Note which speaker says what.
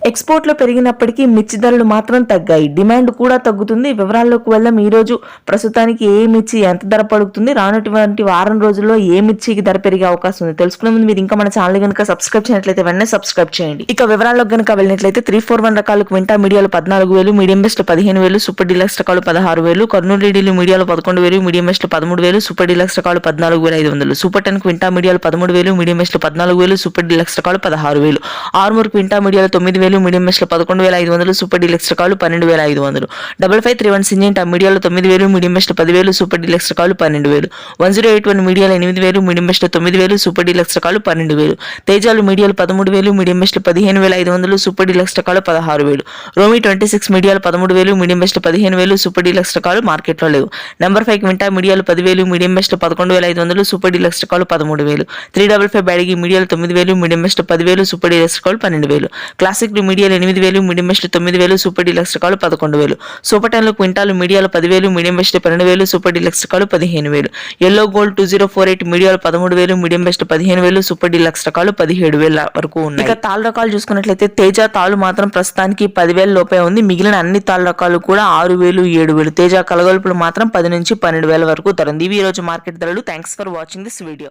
Speaker 1: ఎక్స్‌పోర్ట్‌లో పెరిగినప్పటికీ మిర్చి ధరలు మాత్రం తగ్గాయి. డిమాండ్ కూడా తగ్గుతుంది. వివరాల్లోకి వెళ్దాం. ఈరోజు ప్రస్తుతానికి ఏ మిర్చి ఎంత ధర పలుకుతుంది? రానటువంటి వారం రోజుల్లో ఏ మిర్చికి ధర పెరిగే అవకాశం ఉంది? తెలుసుకునే ముందు మీరు ఇంకా మన ఛానల్ గనుక సబ్స్క్రైబ్ చేయనట్లయితే వెంటనే సబ్స్క్రైబ్ చేయండి. ఇక వివరాల్లోకి గనుక వెళ్ళినట్లయితే 341 రకాలకు క్వింటా మీడియాలు 14,000, మీడియం బెస్ట్ 15,000, సూపర్ డీలక్స్ రకాలు 16,000, కర్నూలు డీడీలు మీడియాలు 11,000, మీడియం బెస్ట్ 13,000, సూపర్ డీలక్స్ రకాలు 14,500, సూపర్ 10 క్వింటా మీడియాలు 13,000, మీడియం బెస్ట్ 14,000, సూపర్ డీలక్స్ రకాలు 16,000, ఆర్మూర్ క్వింటా మీడియాలు 9,000, మీడియం బెస్ట్ 11,500, సూపర్ డీలక్స్ రకాలు 12,500, 5531 సింజెంటా మీడియాలు 9,000, మీడియం బెస్ట్ 10,000, సూపర్ డీలక్స్ రకాలు 12,000, 1081 మీడియాలు 8,000, మీడియం బెస్ట్ 9,000, సూపర్ డీలక్స్ రకాలు 12,000, తేజాలు మీడియాలు 13,000, మీడియం బెస్ట్ 15,500, సూపర్ డీలక్స్ రకాలు 16,000, రోమి 26 మీడియాలు 13,000, మీడియం బెస్ట్ 15,000, సూపర్ డీలక్స్ రకాలు మార్కెట్లో లేవు. నెంబర్ 5 క్వింటా మీడియాలు 10,000, మీడియం బెస్ట్ 11,500, సూపర్ డీలక్స్ రకాలు 13,000, 355 బ్యాడగి మీడియాలు 9,000, మీడియం బెస్ట్ 10,000, సూపర్ డీలక్స్ రకాలు 12,000, క్లాసిక్ మీడియాలు 8,000, మీడియం బెస్ట్ 9,000, సూపర్ డీలక్స్ రకాలు 11,000, సూపర్ 10 క్వింటాలు మీడియాలు 10,000, మీడియం బెస్ట్ 12,000, సూపర్ డీలక్స్ రకాలు 15,000, ఎల్లో గోల్డ్ 2048 మీడియాలు 13,000, మీడియం బెస్ట్ 15,000, సూపర్ డీలక్స్ రకాలు 17,000 వరకు ఉన్నాయి. ఇక తాళ్ళు రకాలు చూసుకున్నట్లయితే తేజ తాళ్ళు మాత్రం ప్రస్తుతానికి 10,000 లోపే ఉంది. మిగిలిన అన్ని తాళ్ళ రకాలు కూడా 6,000, 7,000. తేజ కలగలుపులు మాత్రం 10 నుంచి 12,000 వరకు ధర ఉంది. ఇవి ఈ రోజు మార్కెట్ ధరలు. Thanks for watching this video.